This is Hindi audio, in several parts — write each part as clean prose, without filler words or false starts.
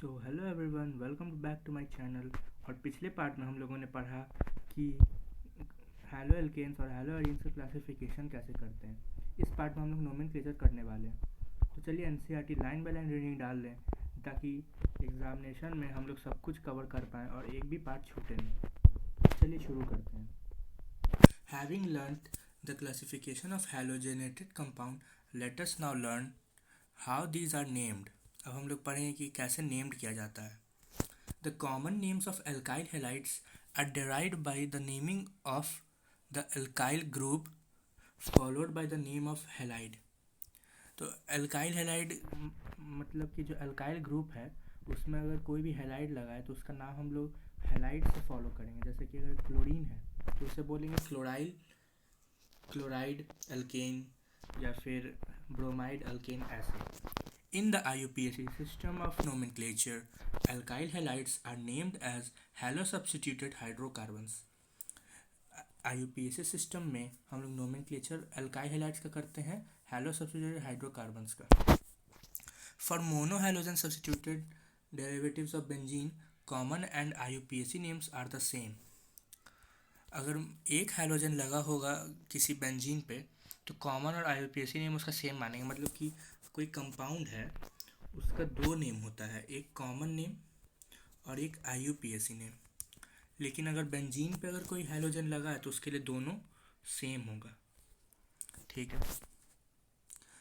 So hello everyone, welcome back to my channel. और पिछले पार्ट में हम लोगों ने पढ़ा कि हैलो एल्केन्स और हैलो एरिन्स का क्लासिफिकेशन कैसे करते हैं। इस पार्ट में हम लोग नोमेनक्लेचर करने वाले हैं। तो चलिए NCERT line by line reading डाल लें ताकि एग्जामिनेशन में हम लोग सब कुछ कवर कर पाएँ और एक भी पार्ट छूटे नहीं। चलिए शुरू करते हैं। Having learned the classification of halogenated compound, let us now learn how these are named. अब हम लोग पढ़ेंगे कि कैसे नेम्ड किया जाता है। The common names of alkyl halides are derived by the naming of the alkyl group followed by the name of halide. तो एल्काइल हैलाइड मतलब कि जो एल्काइल ग्रुप है उसमें अगर कोई भी हैलाइड लगा है तो उसका नाम हम लोग हैलाइड से फॉलो करेंगे। जैसे कि अगर क्लोरीन है तो उसे बोलेंगे क्लोराइड एल्केन या फिर ब्रोमाइड एल्केन ऐसे। In the IUPAC system of nomenclature, alkyl halides are named as halo-substituted hydrocarbons. IUPAC system में हम लोग नोमेनक्लेचर alkyl halides का करते हैं halo-substituted hydrocarbons का। For monohalogen substituted derivatives of benzene, common and IUPAC names are the same. अगर एक हाइड्रोजन लगा होगा किसी बेंजीन पे तो कॉमन और IUPAC नेम उसका सेम मानेंगे। मतलब कि कोई कंपाउंड है उसका दो नेम होता है, एक कॉमन नेम और एक IUPAC नेम। लेकिन अगर बेंजीन पे अगर कोई हाइड्रोजन लगा है तो उसके लिए दोनों सेम होगा। ठीक है।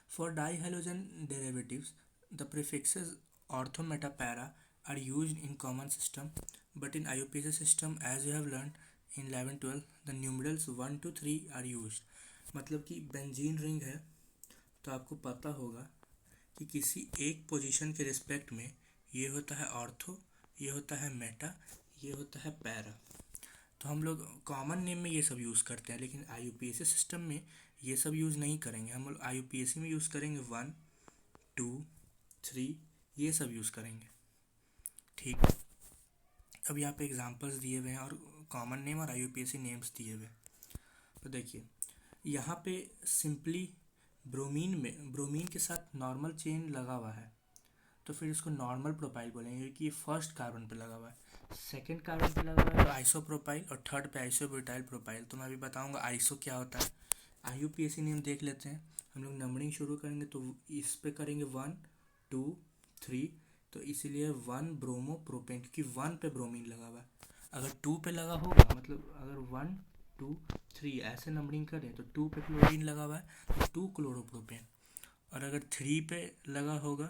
For dihydrogen derivatives the prefixes ortho meta para are used in common system, but in IUPAC system as you have learn in 11-12 the numerals 1 to 3 are used. मतलब कि बेंजीन रिंग है तो आपको पता होगा कि किसी एक पोजीशन के रिस्पेक्ट में ये होता है ऑर्थो, ये होता है मेटा, ये होता है पैरा। तो हम लोग कॉमन नेम में ये सब यूज़ करते हैं, लेकिन IUPAC सिस्टम में ये सब यूज़ नहीं करेंगे। हम लोग IUPAC में यूज़ करेंगे 1, 2, 3 ये सब यूज़ करेंगे। ठीक है। अब यहाँ पे एग्जांपल्स दिए हुए हैं और कॉमन नेम और IUPAC नेम्स दिए हुए हैं। तो देखिए यहाँ पे सिंपली ब्रोमीन के साथ नॉर्मल चेन लगा हुआ है तो फिर इसको नॉर्मल प्रोपाइल बोलेंगे क्योंकि ये फर्स्ट कार्बन पे लगा हुआ है। सेकंड कार्बन पे लगा हुआ है तो आइसोप्रोपाइल और थर्ड पे आइसोब्यूटाइल प्रोपाइल। तो मैं अभी बताऊंगा आइसो क्या होता है। IUPAC नेम देख लेते हैं। हम लोग नंबरिंग शुरू करेंगे तो इस पे करेंगे 1, 2, 3, तो इसीलिए 1 ब्रोमो प्रोपेन क्योंकि 1 पे ब्रोमीन लगा हुआ है। अगर 2 पे लगा होगा मतलब अगर 1, 2, 3 ऐसे नंबरिंग करें तो 2 पे क्लोरीन लगा हुआ है तो 2 क्लोरोप्रोपेन। और अगर 3 पे लगा होगा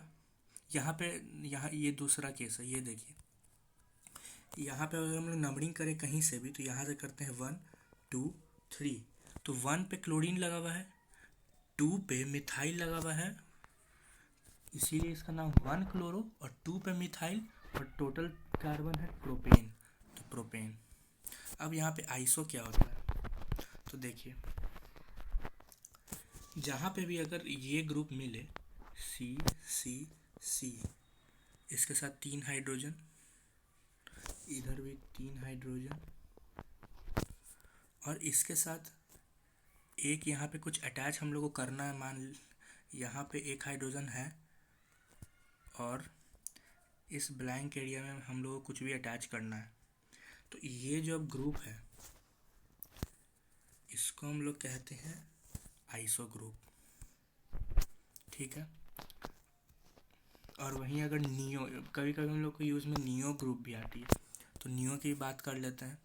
यहाँ ये दूसरा केस है। ये देखिए यहाँ पे अगर हम लोग नंबरिंग करें कहीं से भी तो यहाँ से करते हैं 1, 2, 3, तो 1 पे क्लोरीन लगा हुआ है, 2 पे मिथाइल लगा हुआ है, इसीलिए इसका नाम 1 क्लोरो, और 2 पे मिथाइल और टोटल कार्बन है प्रोपेन, तो प्रोपेन। अब यहाँ पे आइसो क्या होता है तो देखिए जहाँ पे भी अगर ये ग्रुप मिले सी सी सी, इसके साथ 3 हाइड्रोजन, इधर भी 3 हाइड्रोजन, और इसके साथ एक यहाँ पे कुछ अटैच हम लोग को करना है। मान यहाँ पे एक हाइड्रोजन है और इस ब्लैंक एरिया में हम लोग को कुछ भी अटैच करना है। तो ये जो अब ग्रुप है इसको हम लोग कहते हैं आइसो ग्रुप। ठीक है। और वहीं अगर नियो, कभी कभी हम लोग को यूज़ में नियो ग्रुप भी आती है तो नियो की बात कर लेते हैं।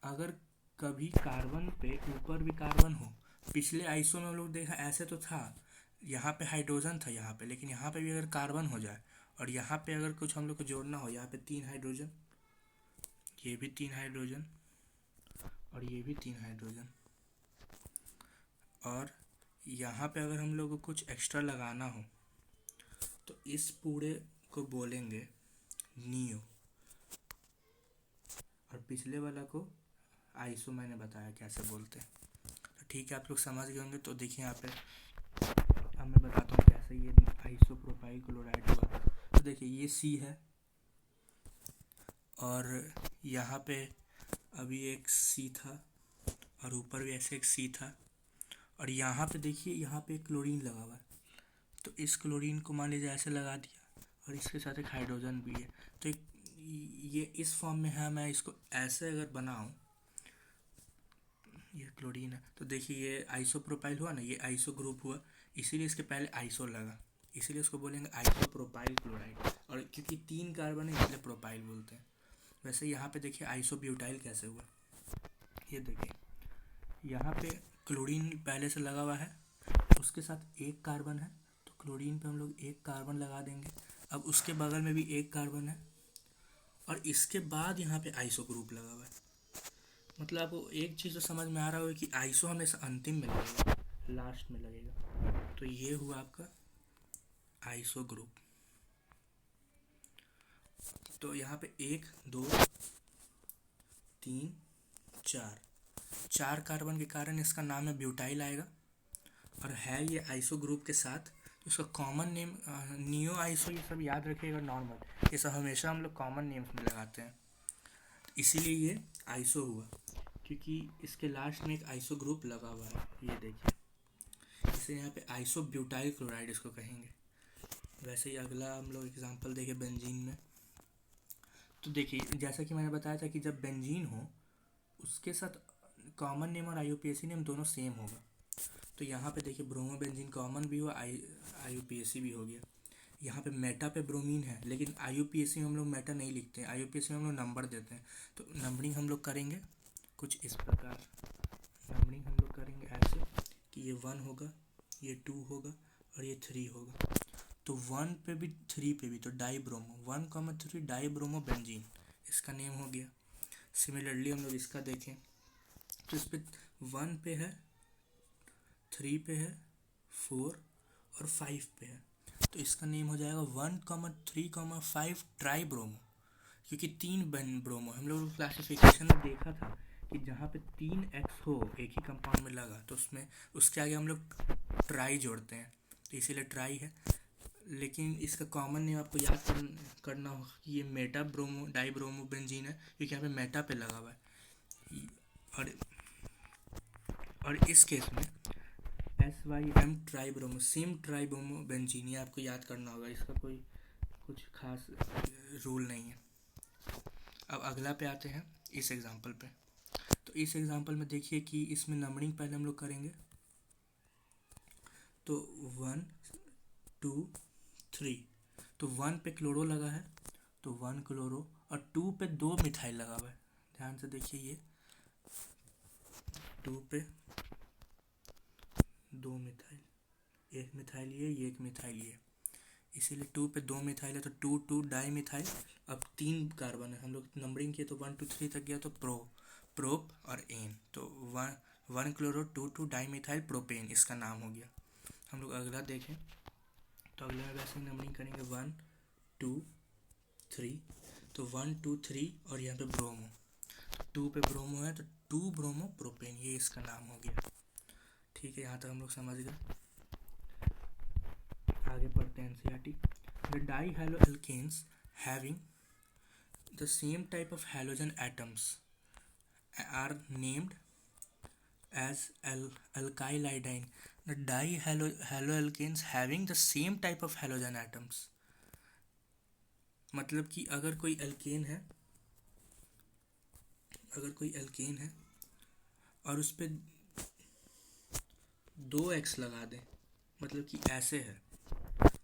अगर कभी कार्बन पे ऊपर भी कार्बन हो, पिछले आइसो में हम लोग देखा ऐसे तो था, यहाँ पे हाइड्रोजन था यहाँ पे, लेकिन यहाँ पे भी अगर कार्बन हो जाए और यहाँ पे अगर कुछ हम लोग को जोड़ना हो, यहाँ पे 3 हाइड्रोजन, ये भी 3 हाइड्रोजन और ये भी 3 हाइड्रोजन, और यहाँ पे अगर हम लोग को कुछ एक्स्ट्रा लगाना हो तो इस पूरे को बोलेंगे नियो, और पिछले वाला को आइसो मैंने बताया कैसे बोलते हैं। तो ठीक है, आप लोग समझ गए होंगे। तो देखिए यहाँ पे अब मैं बताता हूँ कैसे ये आइसोप्रोपाइल क्लोराइड हुआ। तो देखिए ये सी है और यहाँ पे अभी एक सी था और ऊपर भी ऐसे एक सी था, और यहाँ पे देखिए यहाँ पे क्लोरीन लगा हुआ है तो इस क्लोरीन को मान लीजिए ऐसे लगा दिया और इसके साथ एक हाइड्रोजन भी है, तो ये इस फॉर्म में है। मैं इसको ऐसे अगर बनाऊँ, ये क्लोरीन है तो देखिए ये आइसोप्रोपाइल हुआ ना, ये आइसो ग्रुप हुआ, इसीलिए इसके पहले आइसो लगा, इसीलिए इसको बोलेंगे आइसोप्रोपाइल क्लोराइड। और क्योंकि 3 कार्बन है इसलिए प्रोपाइल बोलते हैं। वैसे यहाँ पे देखिए आइसोब्यूटाइल कैसे हुआ, ये देखिए यहाँ पे क्लोरीन पहले से लगा हुआ है, उसके साथ एक कार्बन है, तो क्लोरीन पे हम लोग एक कार्बन लगा देंगे। अब उसके बगल में भी एक कार्बन है और इसके बाद यहाँ पे आइसो ग्रुप लगा हुआ है। मतलब आपको एक चीज़ तो समझ में आ रहा होगा कि आइसो हमेशा अंतिम में लगेगा, लास्ट में लगेगा। तो ये हुआ आपका आइसो ग्रुप। तो यहाँ पे 1 2 3 4 कार्बन के कारण इसका नाम है ब्यूटाइल आएगा, और है ये आइसो ग्रुप के साथ। तो इसका कॉमन नेम नियो आइसो, ये सब याद रखिएगा नॉर्मल, ये सब हमेशा हम लोग कॉमन नेम्स में लगाते हैं, इसीलिए ये आइसो हुआ क्योंकि इसके लास्ट में एक आइसो ग्रुप लगा हुआ है। ये देखिए, इसे यहाँ पे आइसो ब्यूटाइल क्लोराइड इसको कहेंगे। वैसे ही अगला हम लोग एग्जांपल देखें बेंजीन में। तो देखिए जैसा कि मैंने बताया था कि जब बेंजीन हो उसके साथ कॉमन नेम और आईयूपीएसी नेम दोनों सेम होगा। तो यहाँ पे देखिए ब्रोमो बेंजीन कॉमन भी हुआ, आईयूपीएसी भी हो गया। यहाँ पे मेटा पे ब्रोमीन है, लेकिन आईयूपीएसी में हम लोग मेटा नहीं लिखते हैं, आईयूपीएसी में हम लोग नंबर देते हैं। तो नंबरिंग हम लोग करेंगे कुछ इस प्रकार, नंबरिंग हम लोग करेंगे ऐसे कि ये 1 होगा, ये 2 होगा और ये 3 होगा। तो 1 पे भी 3 पे भी, तो डाईब्रोमो 1,3 डाईब्रोमो बेंजीन इसका नेम हो गया। सिमिलरली हम लोग इसका देखें तो इस पे 1 पे है, 3 पे है, 4 और 5 पे है, तो इसका नेम हो जाएगा 1,3,5 ट्राईब्रोमो, क्योंकि 3 ब्रोमो। हम लोग क्लासिफिकेशन में देखा था कि जहाँ पे 3 एक्स हो एक ही कंपाउंड में लगा तो उसमें उसके आगे हम लोग ट्राई जोड़ते हैं, तो इसीलिए ट्राई है। लेकिन इसका कॉमन नेम आपको याद करना होगा कि ये मेटा ब्रोमो डाईब्रोमो बेंजीन है, क्योंकि यहाँ पे मेटा पे लगा हुआ है। और इस केस में SYM ट्राईब्रोमो सेम ट्राईब्रोमो बेंजीन, ये आपको याद करना होगा, इसका कोई कुछ खास रूल नहीं है। अब अगला पे आते हैं इस एग्जांपल पे। तो इस एग्जांपल में देखिए कि इसमें नंबरिंग पहले हम लोग करेंगे, तो 1 2 3, तो 1 पे क्लोरो लगा है तो 1 क्लोरो, और 2 पे 2 मिथाइल लगा हुआ है। ध्यान से देखिए, ये 2 पे 2 मिथाइल, एक मिथाइल ये एक मिथाइल ये, इसीलिए 2 पे 2 मिथाइल है तो 2 2 डाई मिथाइल। अब 3 कार्बन है, हम लोग नंबरिंग किए तो 1 2 3 तक गया, तो प्रोप और एन, तो 1 क्लोरो 2 2 डाई मिथाइल प्रोपेन इसका नाम हो गया। हम लोग अगला देखें तो अगला में वैसे ही नंबरिंग करेंगे 1 2 3, तो 1 2 3 और यहाँ पे ब्रोमो, तो 2 पे ब्रोमो है तो 2 ब्रोमो प्रोपेन, ये इसका नाम हो गया। ठीक है, यहाँ तक हम लोग समझ गए। आगे पढ़ते हैं NCERT. The dihalo alkanes having the same type of halogen atoms are named as alkyl iodine. The dihaloalkanes having the same type of halogen atoms. मतलब कि अगर कोई एल्केन है और उस पर 2 एक्स लगा दें, मतलब कि ऐसे है,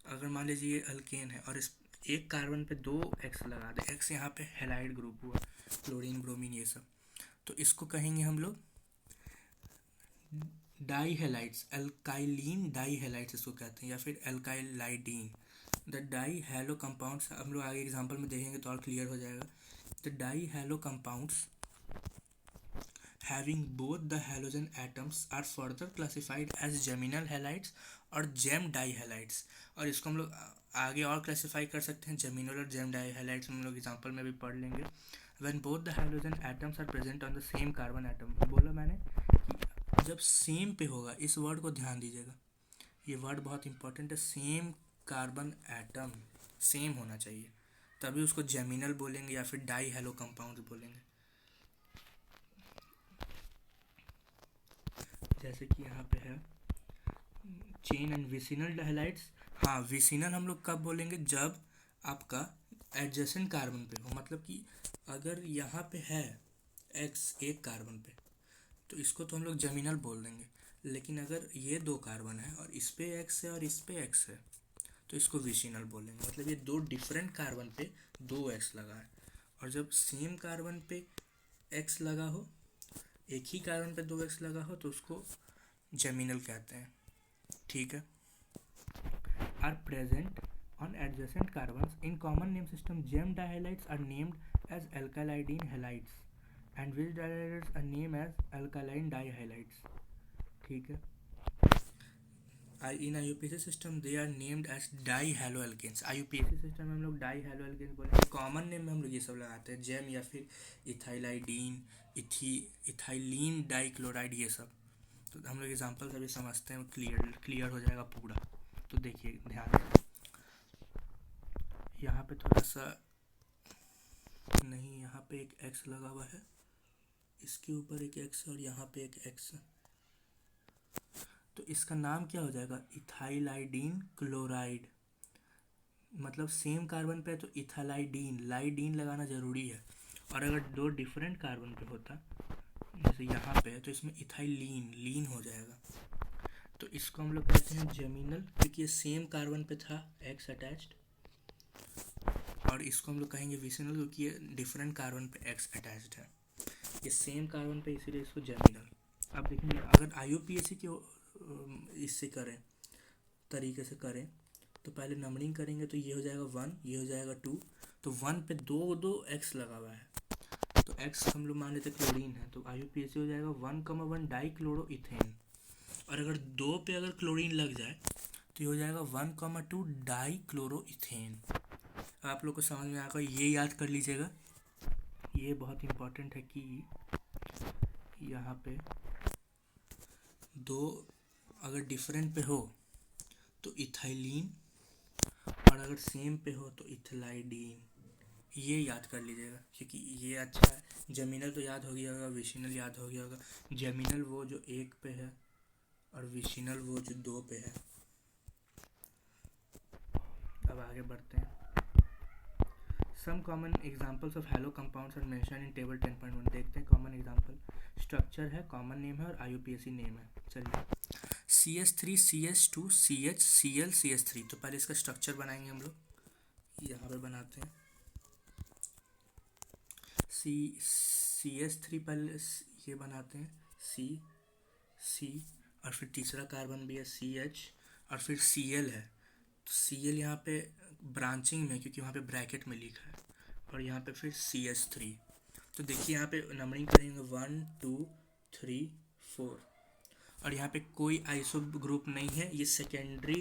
अगर मान लीजिए ये एल्केन है और इस एक कार्बन पे 2 एक्स लगा दें, एक्स यहाँ पे हैलाइड ग्रुप हुआ, क्लोरीन ब्रोमीन ये सब, तो इसको कहेंगे हम लोग डाईहेलाइड्स, एल्काइलिन डाईहेलाइड्स इसको कहते हैं, या फिर एल्काइलाइडीन। द डाई हैलो कंपाउंड्स, हम लोग आगे एग्जांपल में देखेंगे तो और क्लियर हो जाएगा। The dihalo compounds having both the halogen atoms are further classified as geminal halides और जेम डाईहेलाइड्स। और इसको हम लोग आगे और क्लासीफाई कर सकते हैं, जेमिनल और जेम डाईहेलाइड्स हम लोग एग्जांपल में भी पढ़ लेंगे। When both the halogen atoms are present on the same carbon atom, बोला मैंने कि जब सेम पे होगा, इस वर्ड को ध्यान दीजिएगा, ये वर्ड बहुत इंपॉर्टेंट है, सेम कार्बन एटम सेम होना चाहिए, तभी उसको जेमिनल बोलेंगे या फिर डाई हैलो कंपाउंड बोलेंगे। जैसे कि यहाँ पे है चेन एंड विसिनल हैलाइड्स हाँ, विसिनल हम लोग कब बोलेंगे, जब आपका एडजेसेंट कार्बन पे हो, मतलब कि अगर यहाँ पे है एक्स एक कार्बन पे, तो इसको तो हम लोग जमीनल बोल देंगे। लेकिन अगर ये दो कार्बन है और इस पे एक्स है और इस पे एक्स है, तो इसको विसिनल बोलेंगे। मतलब ये दो डिफरेंट कार्बन पे दो एक्स लगा है। और जब सेम कार्बन पे एक्स लगा हो, एक ही कार्बन पे दो एक्स लगा हो, तो उसको जमीनल कहते हैं। ठीक है। Are present on adjacent carbons in common name system, gem dihalides are named as alkylidene halides and which dihalides are named as alkaline dihalides. ठीक है। In IUPAC system they are named as dihaloalkanes. IUPAC system में हम लोग dihaloalkanes बोलेंगे। कॉमन नेम में हम लोग ये सब लगाते हैं, जेम या फिर इथाइलाइडीन, इथाइलीन डाइक्लोराइड, ये सब। तो हम लोग एग्जाम्पल अभी समझते हैं, क्लियर हो जाएगा पूरा। तो देखिए ध्यान से, यहाँ पे थोड़ा सा नहीं, यहाँ पे एक एक्स लगा हुआ है, इसके ऊपर एक एक्स और यहाँ पे एक एक्स, तो इसका नाम क्या हो जाएगा, इथाइलाइडीन क्लोराइड। मतलब सेम कार्बन पे है तो इथाइलाइडीन, लाइडीन लगाना जरूरी है। और अगर दो डिफरेंट कार्बन पे होता, जैसे यहाँ पे है, तो इसमें इथाइलीन लीन हो जाएगा। तो इसको हम लोग कहते हैं जेमिनल, क्योंकि ये सेम कार्बन पे था एक्स अटैच्ड। और इसको हम लोग कहेंगे विसिनल, क्योंकि ये डिफरेंट कार्बन पे एक्स अटैच्ड है। ये सेम कार्बन पे, इसीलिए इसको जेमिनल। अब देखिए, अगर IUPAC के इससे करें, तरीके से करें, तो पहले नंबरिंग करेंगे, तो ये हो जाएगा 1, ये हो जाएगा 2। तो 1 पे दो दो एक्स लगा हुआ है, तो एक्स हम लोग मान लेते क्लोरीन है, तो IUPAC हो जाएगा 1,1 डाइक्लोरोइथेन। और अगर 2 पे अगर क्लोरीन लग जाए, तो ये हो जाएगा 1,2 डाइक्लोरोइथेन। आप लोग को समझ में आएगा, ये याद कर लीजिएगा, ये बहुत इम्पोर्टेंट है कि यहाँ पे दो अगर डिफरेंट पे हो तो इथाइलीन, और अगर सेम पे हो तो इथाइलाइडीन। ये याद कर लीजिएगा, क्योंकि ये अच्छा है। जमीनल तो याद हो गया होगा, विसिनल याद हो गया होगा। जमीनल वो जो एक पे है और विसिनल वो जो दो पे है। अब आगे बढ़ते हैं। Some common examples of halo compounds are mention in table 10.1। देखते हैं कॉमन एग्जाम्पल। स्ट्रक्चर है, कॉमन नेम है और IUPAC नेम है। चलिए, CH3 CH2 CH Cl CH3। तो पहले इसका स्ट्रक्चर बनाएंगे हम लोग, यहाँ पे बनाते हैं। CH3 पहले ये बनाते हैं, C और फिर तीसरा कार्बन भी है CH, और फिर Cl है। तो Cl यहाँ पे ब्रांचिंग में, क्योंकि वहाँ पे ब्रैकेट में लिखा है, और यहाँ पे फिर CH3। तो देखिए यहाँ पे नंबरिंग करेंगे 1 2 3 4, और यहाँ पे कोई आइसो ग्रुप नहीं है। ये सेकेंडरी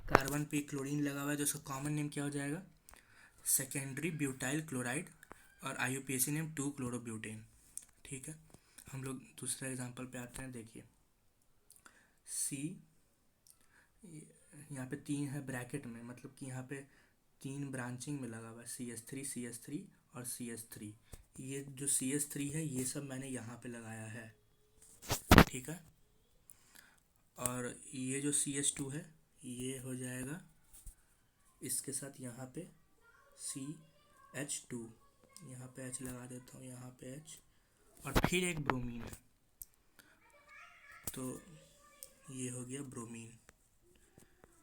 कार्बन पे क्लोरीन लगा हुआ है, जो उसका कॉमन नेम क्या हो जाएगा, सेकेंडरी ब्यूटाइल क्लोराइड, और IUPAC नेम 2-क्लोरोब्यूटेन। ठीक है। हम लोग दूसरा एग्जांपल पे आते हैं। देखिए, C यहाँ पे 3 है ब्रैकेट में, मतलब कि यहाँ पे 3 ब्रांचिंग में लगा हुआ है, CH3 और CH3। ये जो CH3 है, ये सब मैंने यहाँ पे लगाया है। ठीक है। और ये जो CH2 है, ये हो जाएगा इसके साथ यहाँ पे CH2, यहाँ पे H लगा देता हूँ, यहाँ पे H, और फिर एक ब्रोमीन है, तो ये हो गया ब्रोमीन।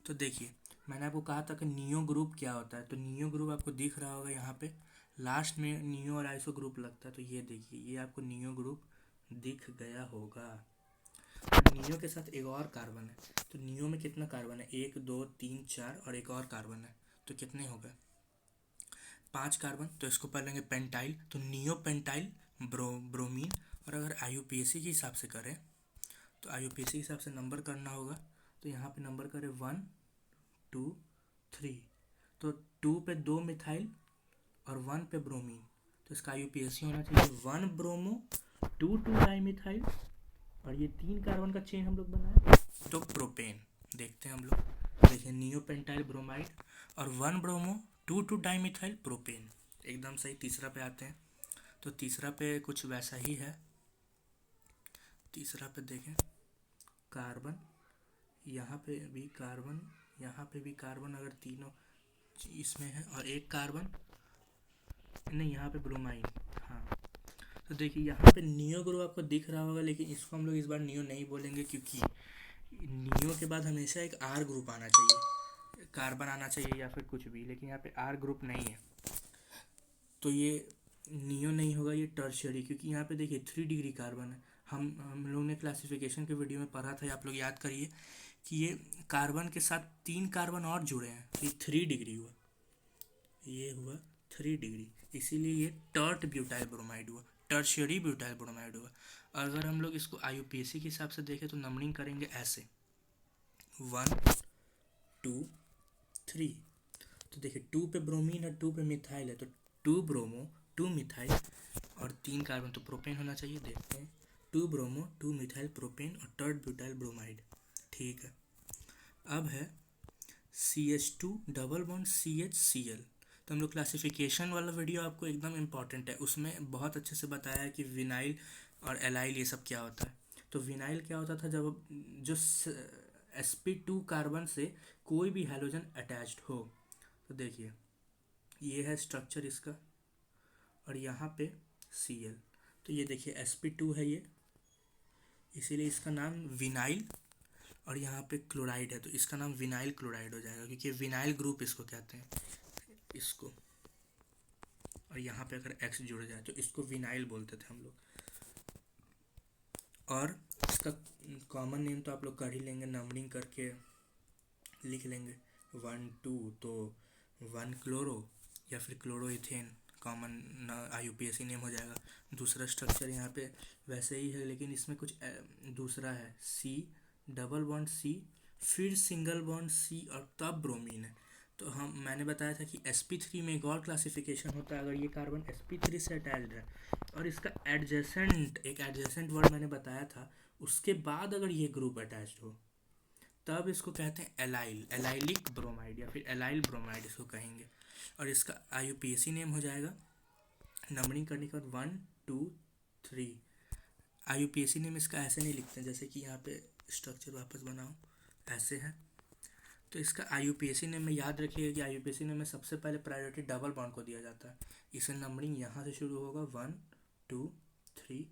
तो देखिए, मैंने आपको कहा था कि नियो ग्रुप क्या होता है, तो नियो ग्रुप आपको दिख रहा होगा, यहाँ पे लास्ट में नियो और आइसो ग्रुप लगता है। तो ये देखिए, ये आपको नियो ग्रुप दिख गया होगा। नियो के साथ एक और कार्बन है, तो नियो में कितना कार्बन है, 1 2 3 4, और एक और कार्बन है, तो कितने हो गए, 5 कार्बन। तो इसको पढ़ लेंगे पेंटाइल, तो नियो पेंटाइल ब्रोमीन। और अगर IUPAC के हिसाब से करें, तो IUPAC के हिसाब से नंबर करना होगा, तो यहाँ पे नंबर करें 1 2 3, तो 2 पे 2 मिथाइल और 1 पे ब्रोमीन, तो इसका IUPAC होना चाहिए 1 ब्रोमो 2 डाइमिथाइल, और ये 3 कार्बन का चेन हम लोग बनाए, तो प्रोपेन। देखते हैं हम लोग, देखिए, नियो पेंटाइल ब्रोमाइड और 1 ब्रोमो 2 डाइमिथाइल प्रोपेन, एकदम सही। तीसरा पे आते हैं, तो तीसरा पे कुछ वैसा ही है। तीसरा पे देखें, कार्बन, यहाँ पे भी कार्बन यहाँ पे भी कार्बन अगर तीनों इसमें है और एक कार्बन नहीं, यहाँ पे ब्रोमाइन। हाँ, तो देखिए यहाँ पे नियो ग्रुप आपको दिख रहा होगा, लेकिन इसको हम लोग इस बार नियो नहीं बोलेंगे, क्योंकि नियो के बाद हमेशा एक आर ग्रुप आना चाहिए, कार्बन आना चाहिए या फिर कुछ भी, लेकिन यहाँ पे आर ग्रुप नहीं है, तो ये नियो नहीं होगा, ये टर्शियरी, क्योंकि यहाँ पे देखिए 3 डिग्री कार्बन है। हम लोग ने क्लासिफिकेशन के वीडियो में पढ़ा था, आप लोग याद करिए कि ये कार्बन के साथ 3 कार्बन और जुड़े हैं, तो ये 3 डिग्री हुआ, ये हुआ 3 डिग्री, इसीलिए ये टर्ट ब्यूटाइल ब्रोमाइड हुआ, टर्शियरी ब्यूटाइल ब्रोमाइड हुआ। अगर हम लोग इसको IUPAC के हिसाब से देखें तो नंबरिंग करेंगे ऐसे 1 2 3। तो देखिए 2 पे ब्रोमीन है, 2 पे मिथाइल है, तो 2 ब्रोमो 2 मिथाइल और 3 कार्बन, तो प्रोपेन होना चाहिए। देखते हैं 2 ब्रोमो 2 मिथाइल प्रोपेन और टर्ट ब्यूटाइल ब्रोमाइड। ठीक है, अब है CH2 डबल बॉन्ड CHCl। तो हम लोग क्लासिफिकेशन वाला वीडियो आपको एकदम इम्पॉर्टेंट है, उसमें बहुत अच्छे से बताया है कि विनाइल और एलाइल ये सब क्या होता है। तो विनाइल क्या होता था, जब जो sp2 कार्बन से कोई भी हैलोजन अटैच्ड हो। तो देखिए ये है स्ट्रक्चर इसका, और यहाँ पे Cl, तो ये देखिए sp2 है ये, इसीलिए इसका नाम विनाइल, और यहाँ पे क्लोराइड है तो इसका नाम विनाइल क्लोराइड हो जाएगा, क्योंकि विनाइल ग्रुप इसको कहते हैं, इसको। और यहाँ पे अगर X जुड़ जाए तो इसको विनाइल बोलते थे हम लोग। और इसका कॉमन नेम तो आप लोग कर ही लेंगे, नंबरिंग करके लिख लेंगे 1 2, तो 1 क्लोरो या फिर क्लोरोइथेन कॉमन IUPAC नेम हो जाएगा। दूसरा स्ट्रक्चर यहाँ पे वैसे ही है, लेकिन इसमें कुछ दूसरा है, C डबल बॉन्ड C फिर सिंगल बॉन्ड C और तब ब्रोमीन है। तो मैंने बताया था कि sp3 में एक और क्लासिफिकेशन होता है, अगर ये कार्बन sp3 से अटैच्ड है और इसका एक एडजेसेंट वर्ड मैंने बताया था, उसके बाद अगर ये ग्रुप अटैच्ड हो तब इसको कहते हैं एलाइलिक ब्रोमाइड या फिर एलाइल ब्रोमाइड इसको कहेंगे, और इसका IUPAC नेम हो जाएगा। नंबरिंग करने के बाद 1 2 3। IUPAC नेम इसका ऐसे नहीं लिखते हैं, जैसे कि यहाँ पे स्ट्रक्चर वापस बनाओ ऐसे है, तो इसका IUPAC नेम में याद रखिएगा कि IUPAC नेम में सबसे पहले प्रायोरिटी डबल बॉन्ड को दिया जाता है। इसे नंबरिंग यहाँ से शुरू होगा 1 2 3,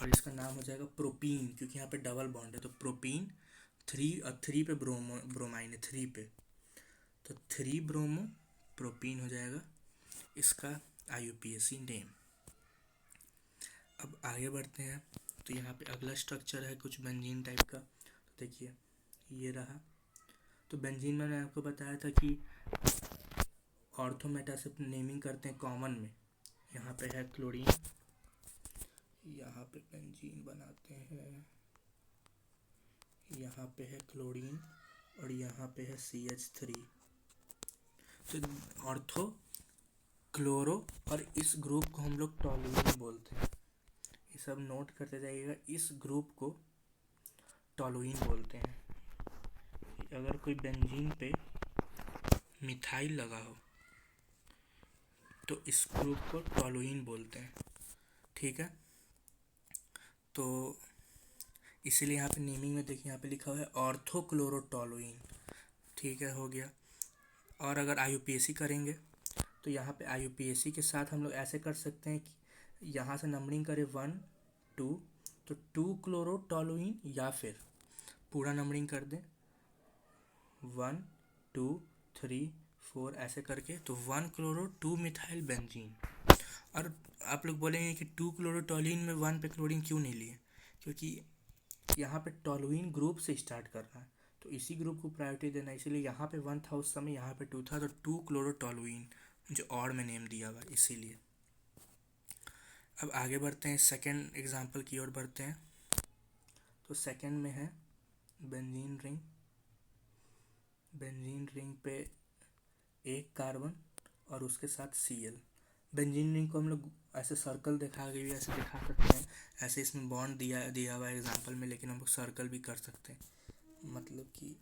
और इसका नाम हो जाएगा प्रोपीन, क्योंकि यहाँ पे डबल बॉन्ड है, तो प्रोपीन 3, और 3 पे ब्रोमाइन है 3 पे, तो 3 ब्रोमो प्रोपीन हो जाएगा इसका IUPAC नेम। अब आगे बढ़ते हैं, तो यहाँ पे अगला स्ट्रक्चर है कुछ बेंजीन टाइप का, तो देखिए ये रहा। तो बेंजीन मैंने आपको बताया था कि ऑर्थोमेटा से नेमिंग करते हैं कॉमन में। यहाँ पे है क्लोरीन, यहाँ पे बेंजीन बनाते हैं, यहाँ पे है क्लोरीन और यहाँ पे है CH3। तो ऑर्थो क्लोरो, और इस ग्रुप को हम लोग टॉलुइन बोलते हैं, ये सब नोट करते जाइएगा, इस ग्रुप को टॉलुइन बोलते हैं। अगर कोई बेंजीन पे मिथाइल लगा हो तो इस ग्रुप को टॉलुइन बोलते हैं। ठीक है, तो इसीलिए यहाँ पे नेमिंग में देखिए यहाँ पे लिखा हुआ है ऑर्थोक्लोरोटॉलुइन। ठीक है, हो गया। और अगर IUPAC करेंगे तो यहाँ पे IUPAC के साथ हम लोग ऐसे कर सकते हैं कि यहाँ से नंबरिंग करें 1 2, तो 2 क्लोरोटॉलुइन, या फिर पूरा नंबरिंग कर दें 1 2 3 4 ऐसे करके, तो 1 क्लोरो 2 मिथाइल बेंजीन। और आप लोग बोलेंगे कि 2 क्लोरोटॉलुइन में 1 पे क्लोरीन क्यों नहीं लिए, क्योंकि यहाँ पे टॉलुइन ग्रुप से स्टार्ट कर रहा है, तो इसी ग्रुप को प्रायोरिटी देना, इसीलिए यहाँ पे 1 था उस समय, यहाँ पे 2 था, तो 2 क्लोरोटॉलुइन जो और में नेम दिया हुआ इसीलिए। अब आगे बढ़ते हैं, सेकेंड एग्जाम्पल की ओर बढ़ते हैं। तो सेकेंड में है बेंजीन रिंग। बेंजीन रिंग पे एक कार्बन और उसके साथ Cl। बेंजीन रिंग को हम लोग ऐसे सर्कल दिखा के भी ऐसे दिखा सकते हैं, ऐसे इसमें बॉन्ड दिया हुआ है एग्जाम्पल में, लेकिन हम लोग सर्कल भी कर सकते हैं, मतलब कि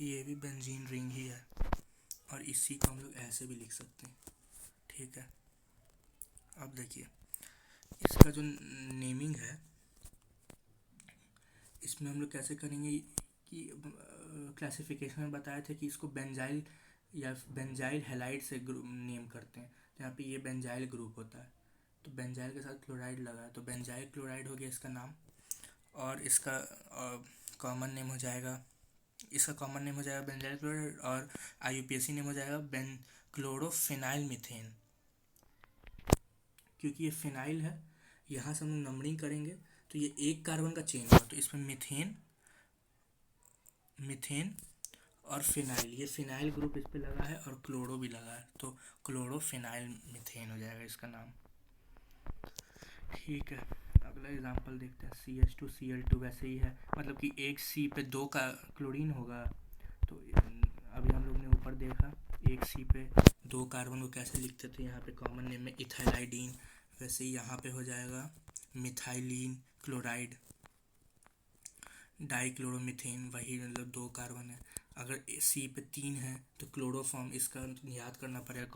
ये भी बेंजीन रिंग ही है, और इसी को हम लोग ऐसे भी लिख सकते हैं। ठीक है, अब देखिए इसका जो नेमिंग है इसमें हम लोग कैसे करेंगे कि क्लासिफिकेशन में बताए थे कि इसको बेंजाइल या बेंजाइल हैलाइड से नेम करते हैं। तो यहाँ पे ये बेंजाइल ग्रुप होता है, तो बेंजाइल के साथ क्लोराइड लगा है तो बेंजाइल क्लोराइड हो गया इसका नाम। और इसका कॉमन नेम हो जाएगा, इसका कॉमन नेम हो जाएगा बेंजाइल क्लोराइड, और IUPAC नेम हो जाएगा बेन क्लोरोफिनाइल मीथेन। क्योंकि ये फिनाइल है, यहाँ से हम लोग नंबरिंग करेंगे तो ये एक कार्बन का चेन होगा, तो इसमें मीथेन और फिनाइल, ये फिनाइल ग्रुप इस पे लगा है और क्लोरो भी लगा है, तो क्लोरोफिनाइल मीथेन हो जाएगा इसका नाम। ठीक है, अगला एग्जांपल देखते हैं। CH2Cl2 वैसे ही है, मतलब कि एक C पे 2 का क्लोरीन होगा। तो अभी हम लोग ने ऊपर देखा एक C पे 2 कार्बन को कैसे लिखते थे, यहाँ पे कॉमन नेम में इथाइलाइडीन, वैसे ही यहाँ पे हो जाएगा मिथाइलिन क्लोराइड, डाइक्लोरोमीथेन, वही मतलब 2 कार्बन है। अगर C पे 3 है तो क्लोरोफॉर्म, इसका याद करना पड़ेगा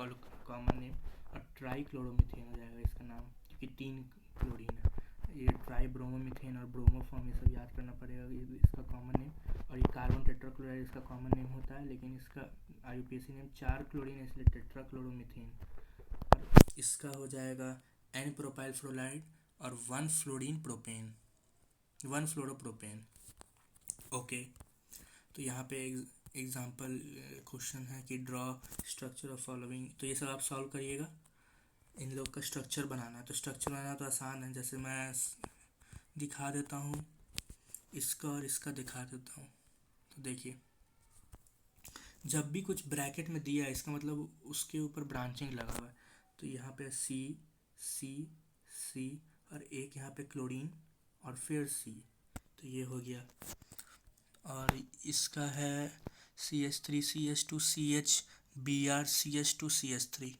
कॉमन नेम, और ट्राईक्लोरोमीथेन हो जाएगा इसका नाम, क्योंकि 3 क्लोरीन है। ये ट्राई ब्रोमोमीथेन और ब्रोमोफॉर्म, ये सब याद करना पड़ेगा, ये इसका कॉमन नेम। और ये कार्बन टेट्राक्लोराइड इसका कॉमन नेम होता है, लेकिन इसका IUPAC नेम 4 क्लोरीन है इसलिए टेट्राक्लोरोमीथेन। और इसका हो जाएगा N प्रोपाइल फ्लोराइड और 1 फ्लोरीन प्रोपेन, 1 फ्लोरोप्रोपेन। ओके, तो यहाँ पे एग्जाम्पल क्वेश्चन है कि ड्रॉ स्ट्रक्चर ऑफ फॉलोइंग, तो ये सब आप सॉल्व करिएगा। इन लोग का स्ट्रक्चर बनाना है, तो स्ट्रक्चर बनाना तो आसान है, जैसे मैं दिखा देता हूँ, इसका और इसका दिखा देता हूँ। तो देखिए, जब भी कुछ ब्रैकेट में दिया है इसका मतलब उसके ऊपर ब्रांचिंग लगा हुआ है। तो यहाँ पे C और एक यहाँ पे क्लोरीन और फिर C, तो ये हो गया। और इसका है CH3 CH2 CH Br CH2 CH3,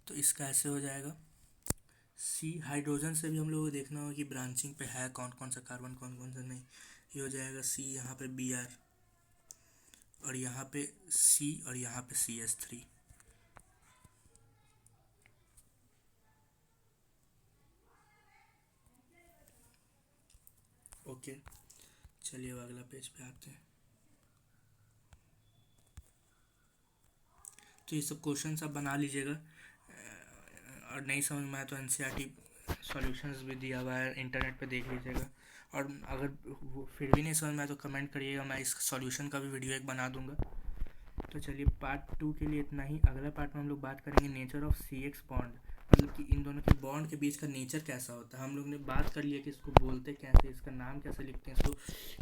तो इसका ऐसे हो जाएगा। C हाइड्रोजन से भी हम लोग को देखना होगा कि ब्रांचिंग पे है कौन कौन सा कार्बन, कौन कौन सा नहीं। ये हो जाएगा C, यहाँ पे Br और यहाँ पे C और यहाँ पे CH3। ओके, चलिए अब अगला पेज पे आते हैं। तो ये सब क्वेश्चन आप बना लीजिएगा, और नहीं समझ में आया तो NCERT सॉल्यूशंस भी दिया हुआ है, इंटरनेट पे देख लीजिएगा। और अगर वो फिर भी नहीं समझ में आया तो कमेंट करिएगा, मैं इस सॉल्यूशन का भी वीडियो एक बना दूंगा। तो चलिए पार्ट 2 के लिए इतना ही। अगला पार्ट में हम लोग बात करेंगे नेचर ऑफ CX बॉन्ड, मतलब कि इन दोनों के बॉन्ड के बीच का नेचर कैसा होता है। हम लोग ने बात कर लिया कि इसको बोलते कैसे, इसका नाम कैसे लिखते हैं, इसको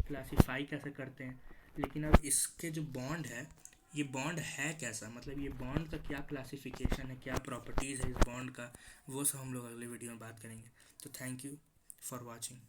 क्लासीफाई कैसे करते हैं, लेकिन अब इसके जो बॉन्ड है, ये बॉन्ड है कैसा, मतलब ये बॉन्ड का क्या क्लासिफिकेशन है, क्या प्रॉपर्टीज़ है इस बॉन्ड का, वो सब हम लोग अगले वीडियो में बात करेंगे। तो थैंक यू फॉर वॉचिंग।